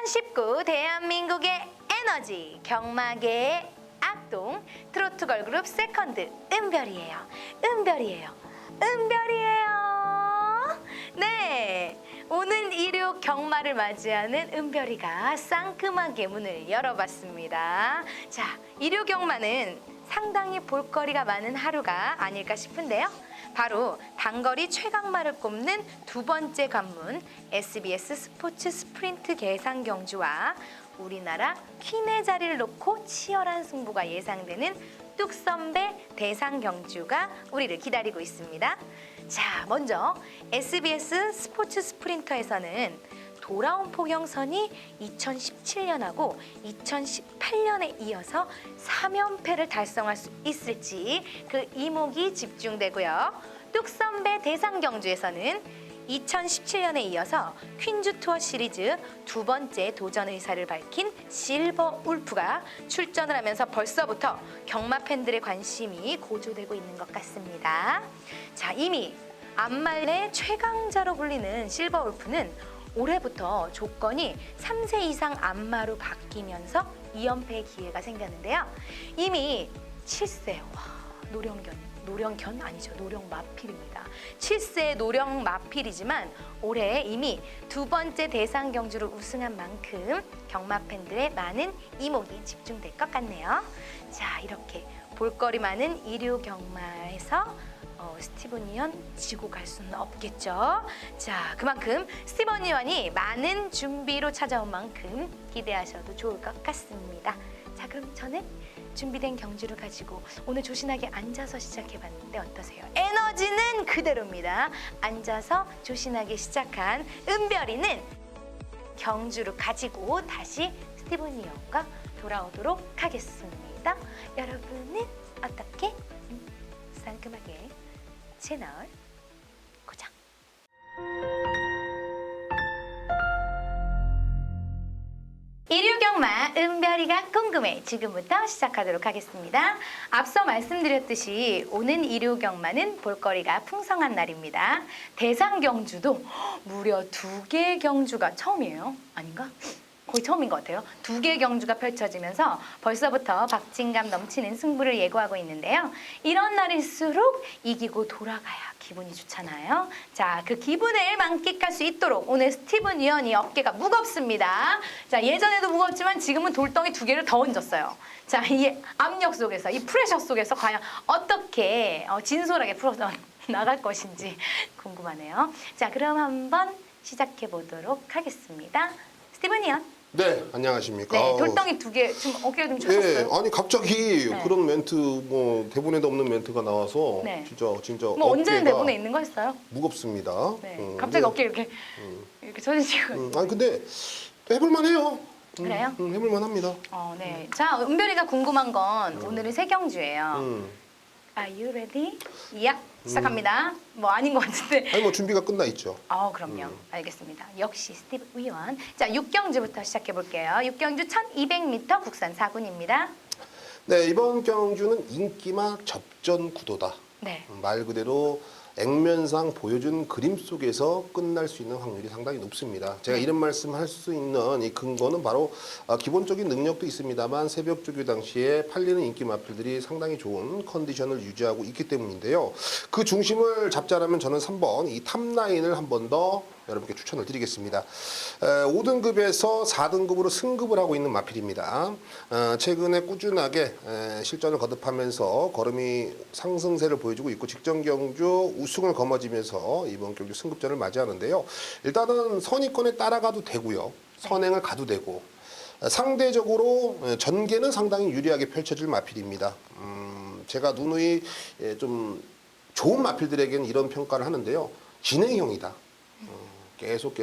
2019 대한민국의 에너지 경마계의 악동 트로트 걸그룹 세컨드 은별이에요. 은별이에요. 네, 오는 일요 경마를 맞이하는 은별이가 상큼하게 문을 열어봤습니다. 자, 일요 경마는 상당히 볼거리가 많은 하루가 아닐까 싶은데요. 바로 단거리 최강마를 꼽는 두 번째 관문 SBS 스포츠 스프린트 계산 경주와 우리나라 퀸의 자리를 놓고 치열한 승부가 예상되는 뚝선배 대상 경주가 우리를 기다리고 있습니다. 자, 먼저 SBS 스포츠 스프린터에서는 돌아온 포경선이 2017년하고 2018년에 이어서 3연패를 달성할 수 있을지 그 이목이 집중되고요. 뚝선배 대상 경주에서는 2017년에 이어서 퀸즈 투어 시리즈 두 번째 도전 의사를 밝힌 실버 울프가 출전을 하면서 벌써부터 경마 팬들의 관심이 고조되고 있는 것 같습니다. 자, 이미 안말의 최강자로 불리는 실버 울프는 올해부터 조건이 3세 이상 안마로 바뀌면서 2연패의 기회가 생겼는데요. 이미 7세, 노령견 아니죠. 노령마필입니다. 7세 노령마필이지만 올해 이미 두 번째 대상 경주로 우승한 만큼 경마 팬들의 많은 이목이 집중될 것 같네요. 자, 이렇게 볼거리 많은 일요 경마에서 스티븐 이언 지고 갈 수는 없겠죠. 자, 그만큼 스티븐 이언이 많은 준비로 찾아온 만큼 기대하셔도 좋을 것 같습니다. 자, 그럼 저는 준비된 경주를 가지고 오늘 조신하게 앉아서 시작해봤는데 어떠세요? 에너지는 그대로입니다. 앉아서 조신하게 시작한 은별이는 경주를 가지고 다시 스티븐 이언과 돌아오도록 하겠습니다. 여러분은 어떻게? 상큼하게 채널 고정. 일요경마 은별이가 궁금해 지금부터 시작하도록 하겠습니다. 앞서 말씀드렸듯이 오는 일요경마는 볼거리가 풍성한 날입니다. 대상경주도 무려 2개의 경주가 처음이에요. 아닌가? 거의 처음인 것 같아요. 2개의 경주가 펼쳐지면서 벌써부터 박진감 넘치는 승부를 예고하고 있는데요. 이런 날일수록 이기고 돌아가야 기분이 좋잖아요. 자, 그 기분을 만끽할 수 있도록 오늘 스티븐 이언이 어깨가 무겁습니다. 자, 예전에도 무겁지만 지금은 돌덩이 2개를 더 얹었어요. 자, 이 압력 속에서, 이 프레셔 속에서 과연 어떻게 진솔하게 풀어 나갈 것인지 궁금하네요. 자, 그럼 한번 시작해 보도록 하겠습니다. 스티븐 이언. 네, 안녕하십니까. 네, 돌덩이 2개 지금 어깨가 좀 쳤어요. 네, 아니 갑자기 그런 멘트 뭐 대본에도 없는 멘트가 나와서 네. 진짜 뭐 언제는 어깨가 대본에 있는 거 했어요? 무겁습니다. 네, 갑자기 어깨 이렇게 쳐지시고. 아니 근데 해볼만해요. 그래요? 해볼만합니다. 네. 자, 은별이가 궁금한 건 오늘은 세 경주예요. 음. Are you ready? 야, 시작합니다. 뭐 아닌 것 같은데. 아니 뭐 준비가 끝나 있죠. 그럼요. 알겠습니다. 역시 스티브 위원. 자, 6경주부터 시작해 볼게요. 6경주 1200m 국산 4군입니다. 네, 이번 경주는 인기마 접전 구도다. 네. 말 그대로 액면상 보여준 그림 속에서 끝날 수 있는 확률이 상당히 높습니다. 제가 이런 말씀할 수 있는 이 근거는 바로 기본적인 능력도 있습니다만 새벽 조교 당시에 팔리는 인기 마필들이 상당히 좋은 컨디션을 유지하고 있기 때문인데요. 그 중심을 잡자라면 저는 3번 이 탑라인을 한 번 더 여러분께 추천을 드리겠습니다. 5등급에서 4등급으로 승급을 하고 있는 마필입니다. 최근에 꾸준하게 실전을 거듭하면서 걸음이 상승세를 보여주고 있고 직전 경주 우승을 거머쥐면서 이번 경주 승급전을 맞이하는데요. 일단은 선의권에 따라가도 되고요. 선행을 가도 되고 상대적으로 전개는 상당히 유리하게 펼쳐질 마필입니다. 제가 누누이 좀 좋은 마필들에게는 이런 평가를 하는데요. 진행형이다. 계속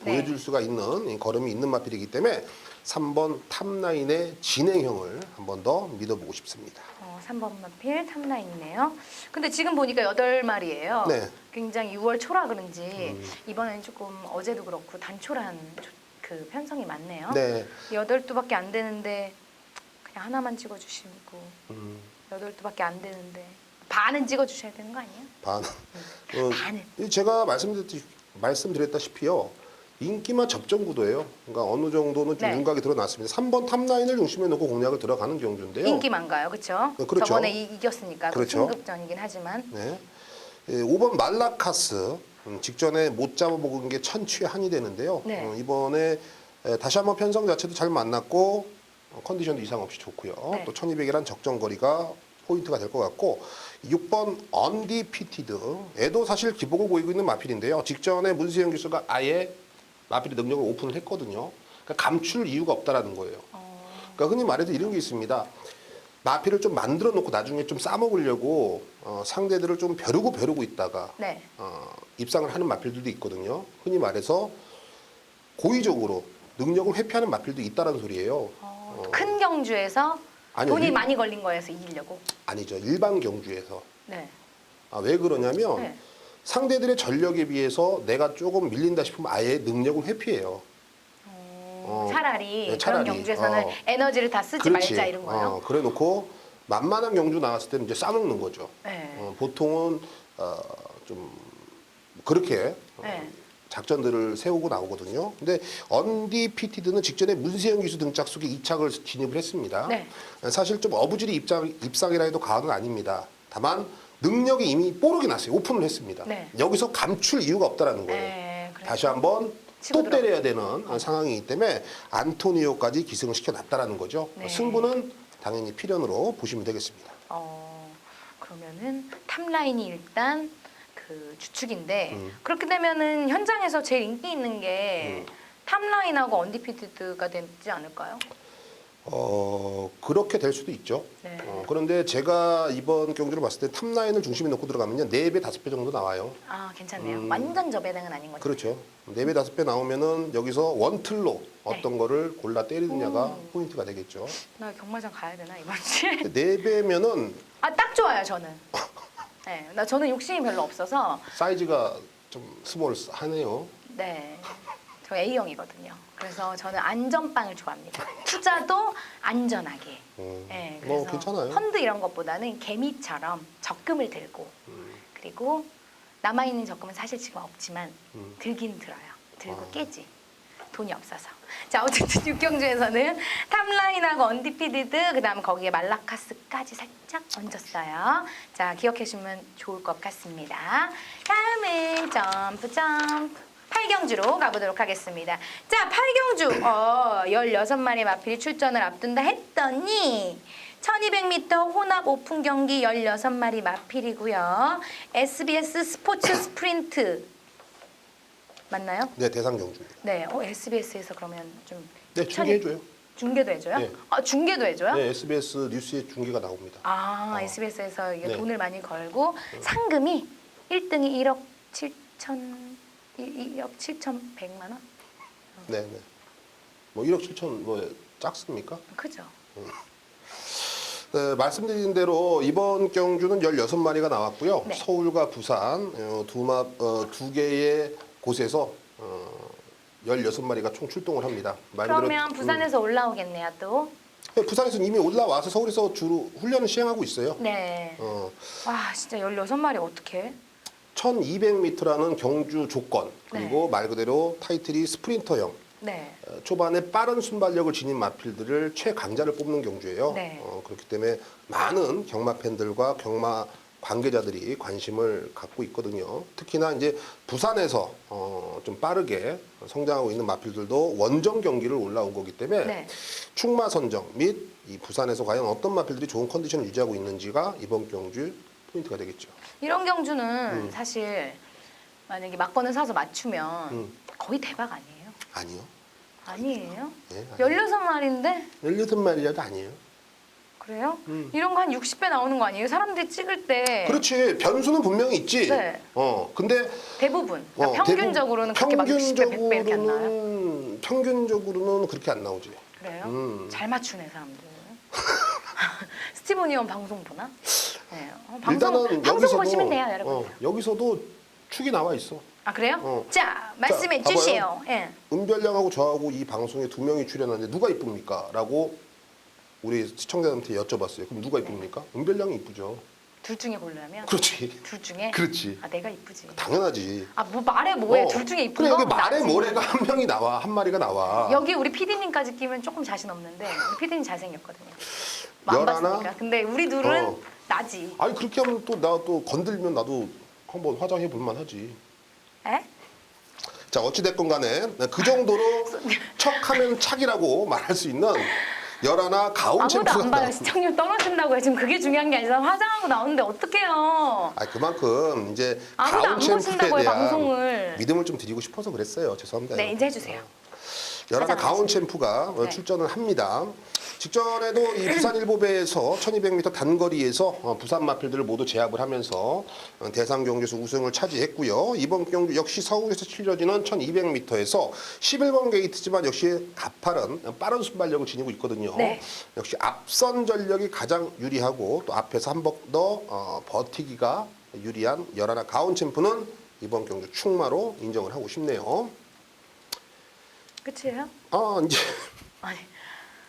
보여줄 수가 있는 걸음이 있는 마필이기 때문에 3번 탑라인의 진행형을 한 번 더 믿어보고 싶습니다. 3번 마필 탑라인이네요. 근데 지금 보니까 8마리예요. 네. 굉장히 6월 초라 그런지 이번에는 조금 어제도 그렇고 단초란 그 편성이 많네요. 네. 8두밖에 안 되는데 그냥 하나만 찍어주시고 8두밖에 안 되는데 반은 찍어주셔야 되는 거 아니에요? 반. 반은. 제가 말씀드렸다시피요. 인기만 접전 구도예요. 그러니까 어느 정도는 좀 네. 윤곽이 드러났습니다. 3번 탑라인을 중심에 놓고 공략을 들어가는 경주인데요. 인기만가요, 그렇죠? 그렇죠. 저번에 이겼으니까 그 그렇죠. 승급전이긴 하지만. 네. 5번 말라카스 직전에 못 잡아먹은 게 천추의 한이 되는데요. 네. 이번에 다시 한번 편성 자체도 잘 만났고 컨디션도 이상 없이 좋고요. 네. 또 1200이란 적정 거리가 포인트가 될 것 같고 6번 언디피티드 애도 사실 기복을 보이고 있는 마필인데요. 직전에 문세영 교수가 아예 마필의 능력을 오픈을 했거든요. 그러니까 감출 이유가 없다라는 거예요. 그러니까 흔히 말해서 이런 게 있습니다. 마필을 좀 만들어 놓고 나중에 좀 싸먹으려고 상대들을 좀 벼르고 있다가 네. 입상을 하는 마필들도 있거든요. 흔히 말해서 고의적으로 능력을 회피하는 마필도 있다라는 소리예요. 큰 경주에서 아니요, 돈이 일- 많이 걸린 거에서 이기려고. 아니죠. 일반 경주에서. 네. 왜 그러냐면 네. 상대들의 전력에 비해서 내가 조금 밀린다 싶으면 아예 능력을 회피해요. 차라리 네, 차라리. 그런 경주에서는 에너지를 다 쓰지 말자 이런 거예요. 그래 놓고 만만한 경주 나왔을 때는 이제 싸먹는 거죠. 네. 보통은 좀 그렇게 네. 작전들을 세우고 나오거든요. 근데 언디피티드는 직전에 문세영 기수 등짝 속에 2착을 진입을 했습니다. 네. 사실 좀 어부질이 입상이라 해도 과언은 아닙니다. 다만 능력이 이미 뽀록이 났어요. 오픈을 했습니다. 네. 여기서 감출 이유가 없다라는 거예요. 네, 그래서 다시 한번 치고 또 때려야 되는 상황이기 때문에 안토니오까지 기승을 시켜놨다라는 거죠. 네. 승부는 당연히 필연으로 보시면 되겠습니다. 그러면은 탑라인이 일단 그 주축인데 음. 그렇게 되면은 현장에서 제일 인기 있는 게 탑라인하고 언디피티드가 되지 않을까요? 그렇게 될 수도 있죠. 네. 그런데 제가 이번 경주를 봤을 때 탑라인을 중심에 놓고 들어가면요. 4배, 5배 정도 나와요. 아 괜찮네요. 완전 저배당은 아닌 거죠. 그렇죠. 4배, 5배 나오면은 여기서 원틀로 어떤 거를 골라 때리느냐가 포인트가 되겠죠. 나 경마장 가야 되나 이번 주에? 4배면은 아 딱 좋아요 저는. 네, 저는 욕심이 별로 없어서 사이즈가 좀 스몰하네요. 네, 저 A형이거든요. 그래서 저는 안전빵을 좋아합니다. 투자도 안전하게. 네, 뭐 그래서 괜찮아요. 펀드 이런 것보다는 개미처럼 적금을 들고 그리고 남아있는 적금은 사실 지금 없지만 들긴 들어요. 들고 깨지. 돈이 없어서. 자 어쨌든 육경주에서는 탑라인하고 언디피디드 그다음 거기에 말라카스까지 살짝 얹었어요. 자 기억해주시면 좋을 것 같습니다. 다음은 점프 8경주로 가보도록 하겠습니다. 자 8경주 16마리 마필이 출전을 앞둔다 했더니 1200m 혼합 오픈 경기 16마리 마필이고요. SBS 스포츠 스프린트 맞나요? 네, 대상 경주입니다. 네, SBS에서 그러면 좀 네, 중계해줘요. 중계도 해줘요? 네. 아, 중계도 해줘요? 네, SBS 뉴스에 중계가 나옵니다. 아, SBS에서 이게 네. 돈을 많이 걸고 상금이 1등이 1억 7천 1억 7,100만 원? 네, 네. 뭐 1억 7천 뭐 작습니까? 그죠? 네, 말씀드린 대로 이번 경주는 16마리가 나왔고요. 네. 서울과 부산 두 개의 곳에서 16마리가 총 출동을 합니다. 말 그대로, 그러면 부산에서 올라오겠네요, 또. 부산에서는 이미 올라와서 서울에서 주로 훈련을 시행하고 있어요. 네. 와, 진짜 16마리 어떡해? 1200m라는 경주 조건 그리고 말 그대로 타이틀이 스프린터형 네. 초반에 빠른 순발력을 지닌 마필들을 최강자를 뽑는 경주예요. 네. 그렇기 때문에 많은 경마 팬들과 경마 관계자들이 관심을 갖고 있거든요. 특히나 이제 부산에서 좀 빠르게 성장하고 있는 마필들도 원정 경기를 올라온 거기 때문에 네. 충마 선정 및 이 부산에서 과연 어떤 마필들이 좋은 컨디션을 유지하고 있는지가 이번 경주 포인트가 되겠죠. 이런 경주는 사실 만약에 막건을 사서 맞추면 거의 대박 아니에요? 아니요. 아니에요? 네, 아니요. 16마리인데? 16마리라도 아니에요. 그래요? 이런 거 한 60배 나오는 거 아니에요? 사람들이 찍을 때 그렇지. 변수는 분명히 있지. 네. 근데 대부분 그러니까 평균적으로는 그렇게 막 60배, 100배 이렇게 안 나와요? 평균적으로는 그렇게 안 나오지. 그래요? 잘 맞추네 사람들. 스티븐 이원 방송 보나? 네. 방송 보시면 돼요, 여러분. 여기서도 축이 나와 있어. 아 그래요? 자 말씀해 봐봐요. 주세요. 예. 은별량하고 저하고 이 방송에 2명이 출연하는데 누가 이쁩니까? 라고 우리 시청자한테 여쭤봤어요. 그럼 누가 이쁩니까? 은별량이 이쁘죠. 둘 중에 고르라면? 그렇지. 둘 중에? 그렇지. 아 내가 이쁘지. 당연하지. 아 뭐 말해 뭐해. 둘 중에 이쁜 그래 거 여기 말에 나지. 모래가 한 명이 나와, 한 마리가 나와. 여기 우리 PD님까지 끼면 조금 자신 없는데 우리 PD님 잘생겼거든요. 안 열하나? 봤으니까. 근데 우리 둘은 어. 나지. 아니 그렇게 하면 또 나 또 건들면 나도 한번 화장해 볼 만하지. 에? 자 어찌됐건 간에 그 정도로 척하면 착이라고 말할 수 있는 열하나 가온 아무도 챔프가 안 봐요. 나옵니다. 시청률 떨어진다고요. 지금 그게 중요한 게 아니라 화장하고 나오는데 어떡해요. 아 그만큼 이제 아무도 가온 안 챔프에 보신다고요, 대한 방송을. 믿음을 좀 드리고 싶어서 그랬어요. 죄송합니다. 네 이제 해주세요. 열하나 화장 안 가온 하시네. 챔프가 네. 출전을 합니다. 직전에도 이 부산일보배에서 1200m 단거리에서 부산 마필들을 모두 제압을 하면서 대상 경주에서 우승을 차지했고요. 이번 경주 역시 서울에서 치러지는 1200m에서 11번 게이트지만 역시 가파른 빠른 순발력을 지니고 있거든요. 네. 역시 앞선 전력이 가장 유리하고 또 앞에서 한 번 더 버티기가 유리한 열하나 가온 챔프는 이번 경주 충마로 인정을 하고 싶네요. 끝이에요? 이제 아니.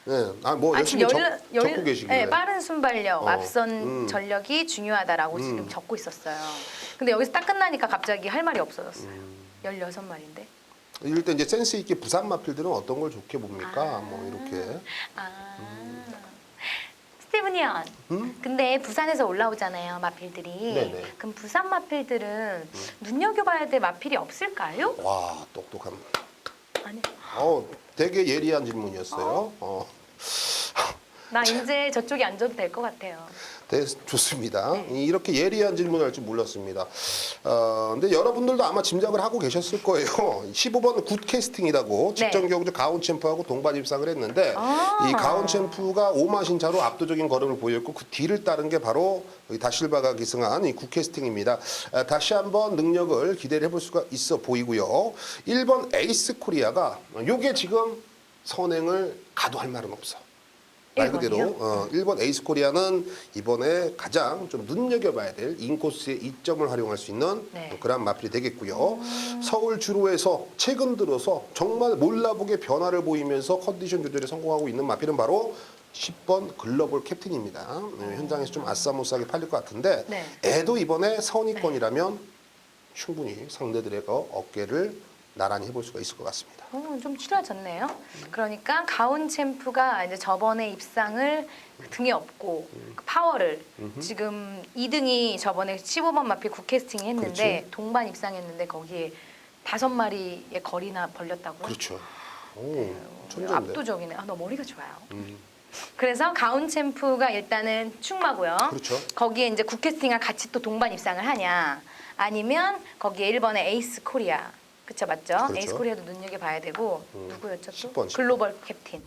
네, 뭐 열심히 적고 계시길래. 네, 빠른 순발력, 어, 앞선 전력이 중요하다라고 지금 적고 있었어요. 근데 여기서 딱 끝나니까 갑자기 할 말이 없어졌어요. 16마리인데. 이럴 때 이제 센스 있게 부산 마필들은 어떤 걸 좋게 봅니까? 뭐 이렇게. 스티븐 현. 근데 부산에서 올라오잖아요, 마필들이. 네네. 그럼 부산 마필들은 눈여겨봐야 될 마필이 없을까요? 와 똑똑한. 아니, 되게 예리한 질문이었어요. 나 이제 저쪽에 앉아도 될 것 같아요. 네, 좋습니다. 네. 이렇게 예리한 질문을 할 줄 몰랐습니다. 근데 여러분들도 아마 짐작을 하고 계셨을 거예요. 15번 굿 캐스팅이라고 네. 직전 경주 가온 챔프하고 동반 입상을 했는데 아. 이 가온 챔프가 오마신차로 압도적인 걸음을 보였고 그 뒤를 따른 게 바로 이 다실바가 기승한 이 굿 캐스팅입니다. 다시 한번 능력을 기대를 해볼 수가 있어 보이고요. 1번 에이스 코리아가 요게 지금 선행을 가도 할 말은 없어. 말 그대로 1번 에이스 코리아는 이번에 가장 좀 눈여겨봐야 될 인코스의 이점을 활용할 수 있는 네. 그런 마필이 되겠고요. 서울 주로에서 최근 들어서 정말 몰라보게 변화를 보이면서 컨디션 조절에 성공하고 있는 마필은 바로 10번 글로벌 캡틴입니다. 현장에서 좀 아싸무싸하게 팔릴 것 같은데 네. 애도 이번에 선위권이라면 충분히 상대들의 어깨를 나란히 해볼 수가 있을 것 같습니다. 좀 치러졌네요. 그러니까 가온 챔프가 이제 저번에 입상을 등에 업고 그 파워를 지금 2등이 저번에 15번 마필 굿캐스팅 했는데 그렇지. 동반 입상했는데 거기에 5마리의 거리나 벌렸다고요? 그렇죠. 천재인데. 압도적이네. 너 머리가 좋아요. 그래서 가온 챔프가 일단은 충마고요. 그렇죠. 거기에 이제 굿캐스팅과 같이 또 동반 입상을 하냐 아니면 거기에 1번의 에이스 코리아 그쵸 맞죠? 그렇죠. 에이스 코리아도 눈여겨봐야 되고 누구였죠 또? 10번. 글로벌 캡틴.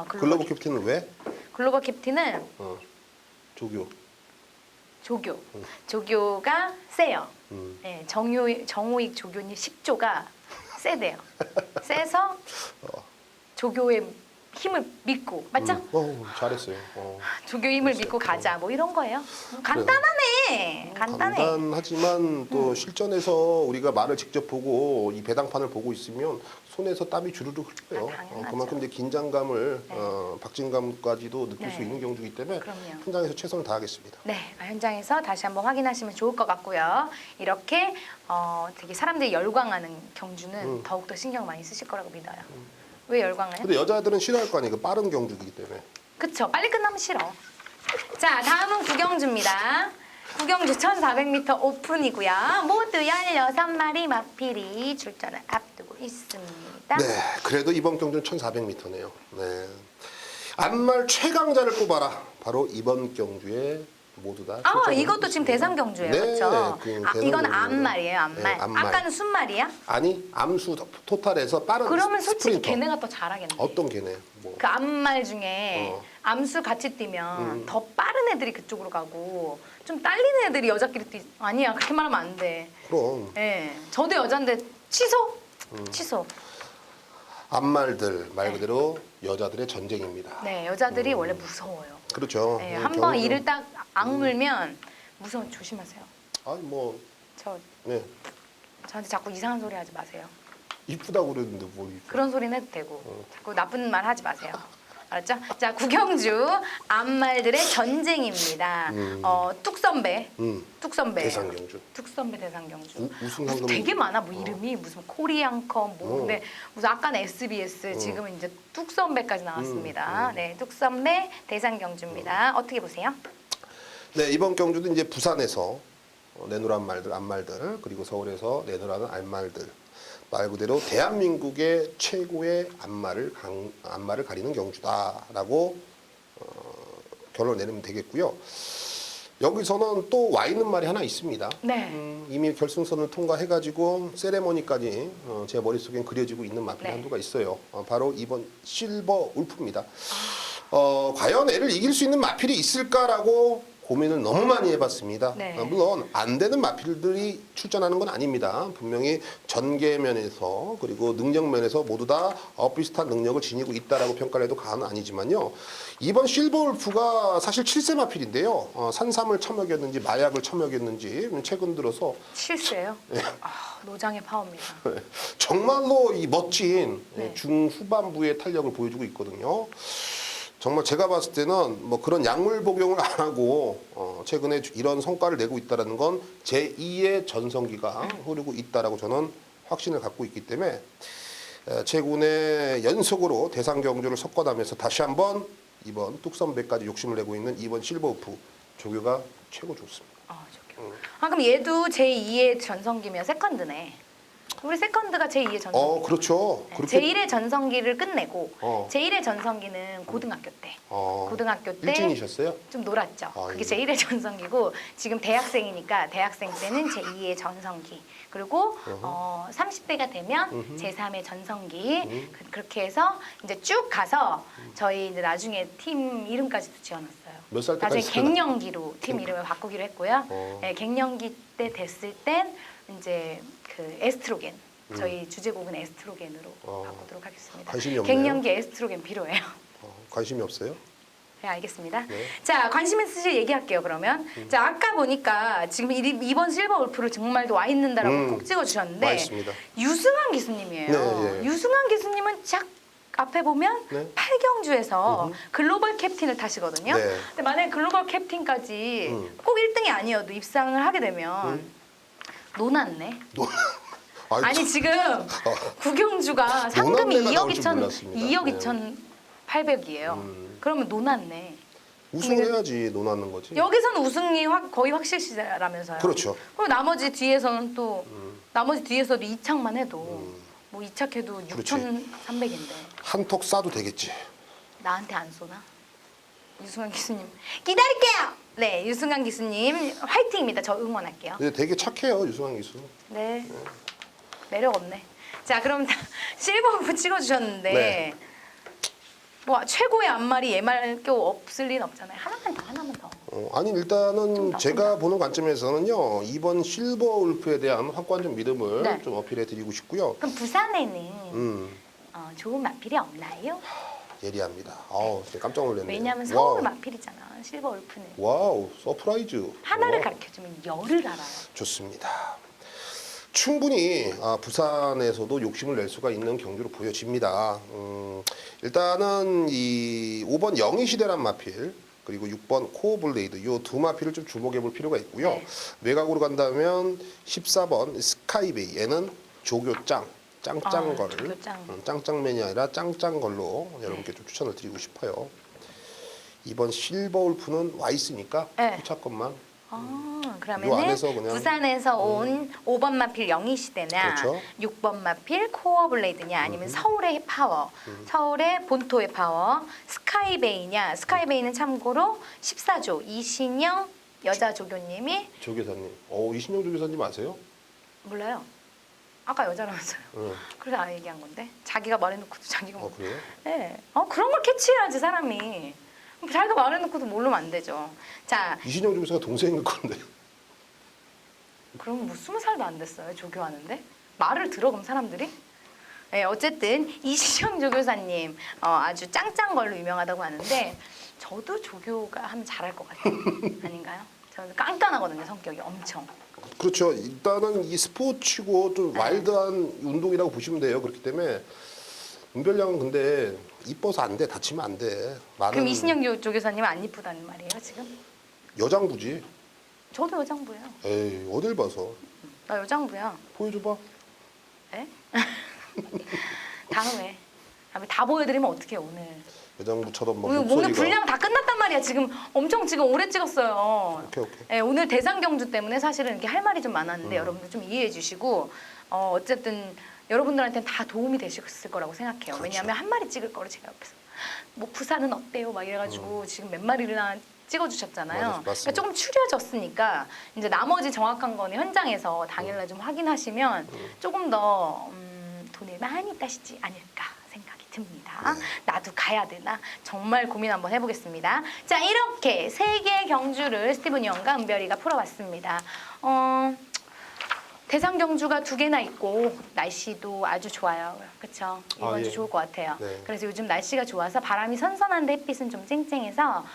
글로벌 캡틴은 왜? 글로벌 캡틴은 조교. 조교. 조교가 세요. 음. 네, 정호익 조교님 10조가 세대요. 세서 조교의 힘을 믿고 맞죠? 잘했어요. 조교 힘을 믿고 가자 뭐 이런 거예요. 간단하네. 간단해. 간단하지만 또 실전에서 우리가 말을 직접 보고 이 배당판을 보고 있으면 손에서 땀이 주르르 흘러요. 당연하죠. 그만큼 이제 긴장감을 네. 박진감까지도 느낄 수 네. 있는 경주이기 때문에 그럼요. 현장에서 최선을 다하겠습니다. 네, 현장에서 다시 한번 확인하시면 좋을 것 같고요. 이렇게 되게 사람들이 열광하는 경주는 더욱더 신경 많이 쓰실 거라고 믿어요. 왜 열광해요? 근데 여자들은 싫어할 거 아니에요. 그 빠른 경주이기 때문에. 그쵸, 빨리 끝나면 싫어. 자, 다음은 구경주입니다. 구경주 1400m 오픈이고요. 모두 16마리 마필이 출전을 앞두고 있습니다. 네, 그래도 이번 경주는 1400m네요. 네. 안말 최강자를 뽑아라. 바로 이번 경주에 모두 다. 출전을 이것도 하고 지금 있습니다. 대상 경주예요, 네, 그렇죠? 그 이건 대상 경주는- 암말이에요, 암말. 네, 암말. 아까는 순말이야? 아니 암수 토탈에서 빠른 그러면 솔직히 스프린터. 걔네가 더 잘하겠네. 어떤 걔네? 뭐. 그 암말 중에 어. 암수 같이 뛰면 더 빠른 애들이 그쪽으로 가고 좀 딸리는 애들이 여자끼리 아니야 그렇게 말하면 안 돼. 그럼 예, 저도 여잔데 취소, 취소. 암말들 말 그대로 여자들의 전쟁입니다. 네, 여자들이 원래 무서워요. 그렇죠. 네, 한번 이를 딱 악물면 무서워 조심하세요. 아니 뭐 저 네. 저한테 자꾸 이상한 소리 하지 마세요. 이쁘다고 그랬는데 뭐 그런 소리는 해도 되고 자꾸 나쁜 말 하지 마세요. 알았죠? 자, 구경주 암말들의 전쟁입니다. 뚝선배. 뚝선배. 대상경주. 뚝선배 대상경주. 우승 무슨 황금. 되게 많아. 뭐 이름이 무슨 코리안컵 뭐 근데 무슨 아까는 SBS 지금은 이제 뚝선배까지 나왔습니다. 네, 뚝선배 대상경주입니다. 어떻게 보세요? 네, 이번 경주도 이제 부산에서 내노란 말들, 암말들, 그리고 서울에서 내노라는 알말들. 말 그대로 대한민국의 최고의 암말을 가리는 경주다라고 결론을 내리면 되겠고요. 여기서는 또 와 있는 말이 하나 있습니다. 네. 이미 결승선을 통과해가지고 세레머니까지 제 머릿속엔 그려지고 있는 마필이 네. 한두가 있어요. 바로 이번 실버 울프입니다. 과연 애를 이길 수 있는 마필이 있을까라고 고민을 너무 많이 해봤습니다. 네. 물론 안 되는 마필들이 출전하는 건 아닙니다. 분명히 전개면에서 그리고 능력면에서 모두 다 비슷한 능력을 지니고 있다라고 평가를 해도 과언은 아니지만요. 이번 실버 울프가 사실 7세 마필인데요. 산삼을 처먹였는지 마약을 처먹였는지 최근 들어서 실수예요. 노장의 파워입니다. 정말로 이 멋진 네. 중후반부의 탄력을 보여주고 있거든요. 정말 제가 봤을 때는 뭐 그런 약물 복용을 안 하고 최근에 이런 성과를 내고 있다는 건 제2의 전성기가 흐르고 있다라고 저는 확신을 갖고 있기 때문에 최근에 연속으로 대상 경주를 섞어가면서 다시 한번 이번 뚝선배까지 욕심을 내고 있는 이번 실버 우프 조교가 최고 좋습니다. 저기요. 그럼 얘도 제2의 전성기면 세컨드네. 우리 세컨드가 제2의 전성기. 그렇죠. 그렇게 제1의 전성기를 끝내고 어. 제1의 전성기는 고등학교 때. 고등학교 때 일진이셨어요? 좀 놀았죠. 아, 그게 예. 제1의 전성기고 지금 대학생이니까 대학생 때는 제2의 전성기. 그리고 30대가 되면 제3의 전성기. 그렇게 해서 이제 쭉 가서 저희 이제 나중에 팀 이름까지도 지어놨어요. 몇 살 때까지 나중에 갱년기로 팀 이름을 바꾸기로 했고요. 어. 네, 갱년기 때 됐을 땐 이제 그 에스트로겐. 저희 주제곡은 에스트로겐으로 바꾸도록 하겠습니다. 관심이 없네요. 갱년기 에스트로겐 필요해요. 관심이 없어요? 네, 알겠습니다. 네. 자, 관심 있으실 얘기할게요, 그러면. 자, 아까 보니까 지금 이번 실버 울프를 정말도 와 있는다라고 꼭 와 찍어주셨는데, 있습니다. 유승환 기수님이에요. 네, 예. 유승환 기수님은 쫙 앞에 보면 네. 8경주에서 글로벌 캡틴을 타시거든요. 네. 근데 만약에 글로벌 캡틴까지 꼭 1등이 아니어도 입상을 하게 되면 노났네. 아니 지금 구경주가 상금이 노남매가 2억 나올 줄 2천 몰랐습니다. 2억 2,800이에요. 그러면 노났네. 우승을 해야지 논하는 거지. 여기서는 우승이 거의 확실시라면서요. 그렇죠. 그리고 나머지 뒤에서는 또 나머지 뒤에서도 2착만 해도 뭐 2착해도 그렇지. 6,300인데 한턱 쏴도 되겠지. 나한테 안 쏘나? 유승환 기수님 기다릴게요. 네, 유승환 기수님 화이팅입니다. 저 응원할게요. 근데 되게 착해요 유승환 기수. 네. 매력 없네. 자, 그럼 실버우프 찍어주셨는데 네. 뭐 최고의 앞말이 얘말교 없을 리는 없잖아요. 하나만 더. 아니 일단은 제가 보는 관점에서는요 이번 실버 울프에 대한 확고한 믿음을 네. 좀 어필해 드리고 싶고요. 그럼 부산에는 음, 좋은 마필이 없나요? 예리합니다. 진짜 깜짝 놀랐네요. 왜냐하면 서울 와우. 마필이잖아. 실버 울프는 와우 서프라이즈. 하나를 와, 가르쳐주면 열을 알아요. 좋습니다. 충분히 부산에서도 욕심을 낼 수가 있는 경주로 보여집니다. 일단은 이 5번 영희시대란 마필 그리고 6번 코어블레이드 이 두 마필을 좀 주목해 볼 필요가 있고요. 네. 외곽으로 간다면 14번 스카이베이 얘는 조교짱 짱짱걸 조교짱. 짱짱맨이 아니라 짱짱걸로 여러분께 좀 추천을 드리고 싶어요. 이번 실버 울프는 와 있으니까 네. 후차권만 요 그러면은 안에서 그냥, 부산에서 온 5번 마필 영희시대나 그렇죠. 6번 마필 코어블레이드냐 아니면 서울의 파워, 서울의 본토의 파워, 스카이베이냐. 스카이베이는 참고로 14조 이신영 여자 조교님이 조교사님. 이신영 조교사님 아세요? 몰라요. 아까 여자라면서요. 응. 그래서 얘기한 건데 자기가 말해놓고도 자기가 뭐. 그래요? 네. 그런 걸 캐치해야지 사람이. 자기가 말해놓고도 모르면 안 되죠. 자, 이신영 조교사가 동생일 건데. 그럼 뭐 20살도 안 됐어요 조교하는데 말을 들어 그럼 사람들이? 네, 어쨌든 이시영 조교사님 아주 짱짱 걸로 유명하다고 하는데 저도 조교가 하면 잘할 것 같아요. 아닌가요? 저는 깐깐하거든요 성격이 엄청. 그렇죠. 일단은 이 스포츠고 좀 와일드한 운동이라고 보시면 돼요. 그렇기 때문에 은별량은 근데 이뻐서 안 돼. 다치면 안 돼. 많은 그럼 이신영 조교사님은 안 이쁘다는 말이에요 지금? 여장부지. 저도 여장부예요. 에이 어딜 봐서. 나 여장부야. 보여줘봐. 네? 다음에 다 보여드리면 어떡해 오늘. 여장부처럼 뭐 오늘 목소리가. 분량 다 끝났단 말이야. 지금 엄청 지금 오래 찍었어요. 오케이. 네, 오늘 대상 경주 때문에 사실은 이렇게 할 말이 좀 많았는데 여러분들 좀 이해해 주시고 어쨌든 여러분들한테는 다 도움이 되셨을 거라고 생각해요. 그렇죠. 왜냐하면 한 마리 찍을 거를 제가 옆에서 뭐 부산은 어때요? 막 이래가지고 지금 몇 마리나 찍어주셨잖아요. 맞습니다. 그러니까 조금 추려졌으니까 이제 나머지 정확한 거는 현장에서 당일날 좀 확인하시면 조금 더 돈을 많이 따시지 않을까 생각이 듭니다. 나도 가야 되나? 정말 고민 한번 해보겠습니다. 자, 이렇게 세 개의 경주를 스티븐 영과 은별이가 풀어봤습니다. 대상 경주가 2개나 있고 날씨도 아주 좋아요. 그렇죠? 이번 주 예. 좋을 것 같아요. 네. 그래서 요즘 날씨가 좋아서 바람이 선선한데 햇빛은 좀 쨍쨍해서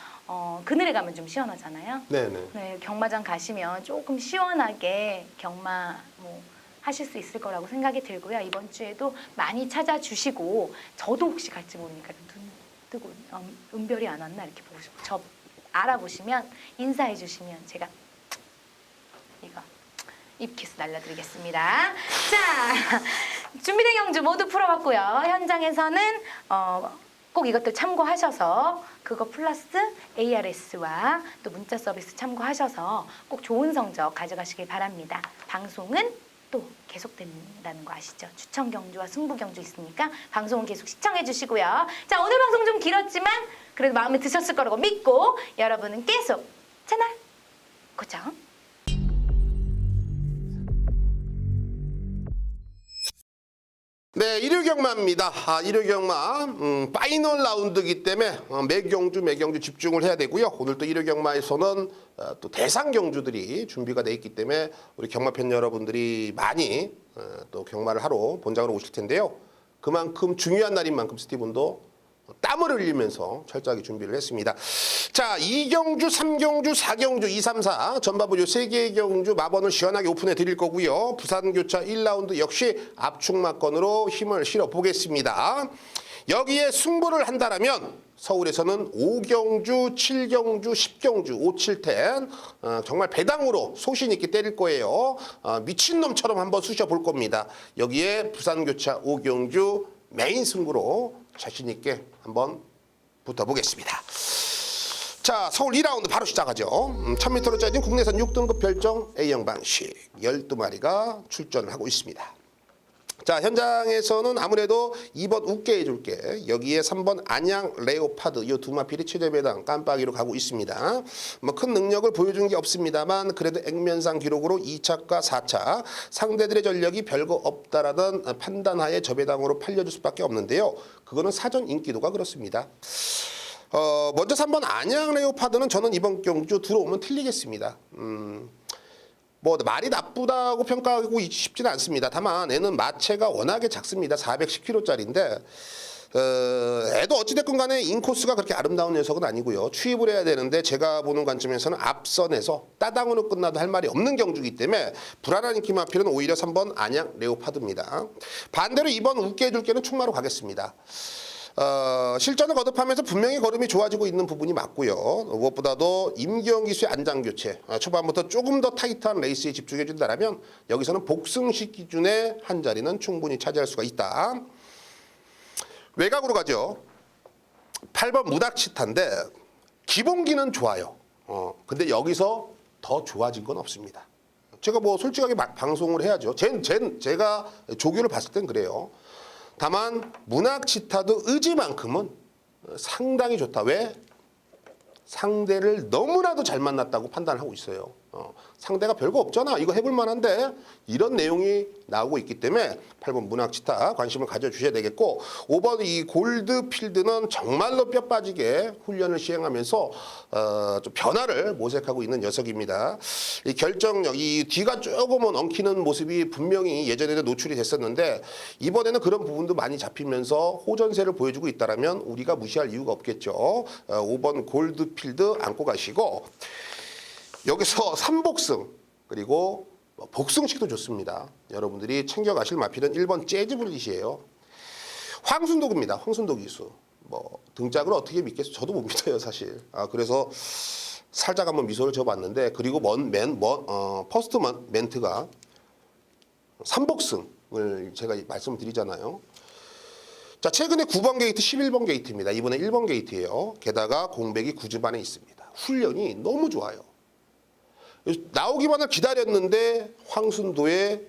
그늘에 가면 좀 시원하잖아요. 네네. 네, 경마장 가시면 조금 시원하게 경마 뭐 하실 수 있을 거라고 생각이 들고요. 이번 주에도 많이 찾아주시고 저도 혹시 갈지 모르니까 눈 뜨고 은별이 안 왔나 이렇게 보고 저 알아보시면 인사해 주시면 제가 이거 입키스 날려드리겠습니다. 자, 준비된 경주 모두 풀어봤고요. 현장에서는 꼭 이것들 참고하셔서 그거 플러스 ARS와 또 문자 서비스 참고하셔서 꼭 좋은 성적 가져가시길 바랍니다. 방송은 또 계속된다는 거 아시죠? 추천 경주와 승부 경주 있으니까 방송은 계속 시청해 주시고요. 자, 오늘 방송 좀 길었지만 그래도 마음에 드셨을 거라고 믿고 여러분은 계속 채널 고정. 네, 일요경마입니다. 일요경마 파이널 라운드이기 때문에 매경주 집중을 해야 되고요. 오늘 또 일요경마에서는 또 대상 경주들이 준비가 돼 있기 때문에 우리 경마팬 여러분들이 많이 또 경마를 하러 본장으로 오실 텐데요. 그만큼 중요한 날인 만큼 스티븐도 땀을 흘리면서 철저하게 준비를 했습니다. 자, 2경주, 3경주, 4경주, 2, 3, 4 전반부 요 3개의 경주 마번을 시원하게 오픈해 드릴 거고요. 부산교차 1라운드 역시 압축마건으로 힘을 실어 보겠습니다. 여기에 승부를 한다라면 서울에서는 5경주, 7경주, 10경주, 5, 7텐 정말 배당으로 소신 있게 때릴 거예요. 미친놈처럼 한번 쑤셔 볼 겁니다. 여기에 부산교차 5경주 메인 승부로 자신 있게 한번 붙어보겠습니다. 자, 서울 2라운드 바로 시작하죠. 1000m로 짜진 국내선 6등급 별정 A형 방식 12마리가 출전을 하고 있습니다. 자, 현장에서는 아무래도 2번 웃게 해줄게. 여기에 3번 안양 레오파드 이 두 마필이 최대 배당 깜빡이로 가고 있습니다. 뭐 큰 능력을 보여준 게 없습니다만 그래도 액면상 기록으로 2차과 4차 상대들의 전력이 별거 없다라던 판단하에 저배당으로 팔려줄 수밖에 없는데요. 그거는 사전 인기도가 그렇습니다. 먼저 3번 안양 레오파드는 저는 이번 경주 들어오면 틀리겠습니다. 뭐 말이 나쁘다고 평가하고 싶지는 않습니다. 다만 애는 마체가 워낙에 작습니다. 410kg짜리인데 애도 어찌됐건 간에 인코스가 그렇게 아름다운 녀석은 아니고요. 추입을 해야 되는데 제가 보는 관점에서는 앞선에서 따당으로 끝나도 할 말이 없는 경주이기 때문에 불안한 인기 마필은 오히려 3번 안양 레오파드입니다. 반대로 2번 웃게 해줄게는 충마로 가겠습니다. 실전을 거듭하면서 분명히 걸음이 좋아지고 있는 부분이 맞고요. 무엇보다도 임기영 기수의 안장교체 초반부터 조금 더 타이트한 레이스에 집중해 준다면 여기서는 복승식 기준의 한 자리는 충분히 차지할 수가 있다. 외곽으로 가죠. 8번 무닥치타인데 기본기는 좋아요. 근데 여기서 더 좋아진 건 없습니다. 제가 뭐 솔직하게 방송을 해야죠. 제가 조교를 봤을 땐 그래요. 다만 문학치타도 의지만큼은 상당히 좋다. 왜? 상대를 너무나도 잘 만났다고 판단을 하고 있어요. 상대가 별거 없잖아. 이거 해볼 만한데 이런 내용이 나오고 있기 때문에 8번 문학치타 관심을 가져주셔야 되겠고 5번 이 골드필드는 정말로 뼈 빠지게 훈련을 시행하면서 좀 변화를 모색하고 있는 녀석입니다. 이 결정력, 이 뒤가 조금은 엉키는 모습이 분명히 예전에는 노출이 됐었는데 이번에는 그런 부분도 많이 잡히면서 호전세를 보여주고 있다면 우리가 무시할 이유가 없겠죠. 5번 골드필드 안고 가시고 여기서 3복승 그리고 복승식도 좋습니다. 여러분들이 챙겨가실 마필은 1번 재즈블릿이에요. 황순도구입니다. 황순도 기수. 뭐 등짝을 어떻게 믿겠어요? 저도 못 믿어요, 사실. 그래서 살짝 한번 미소를 지어봤는데, 그리고 퍼스트 멘트가 삼복승을 제가 말씀을 드리잖아요. 자, 최근에 9번 게이트, 11번 게이트입니다. 이번에 1번 게이트예요. 게다가 공백이 9주반에 있습니다. 훈련이 너무 좋아요. 나오기만을 기다렸는데 황순도의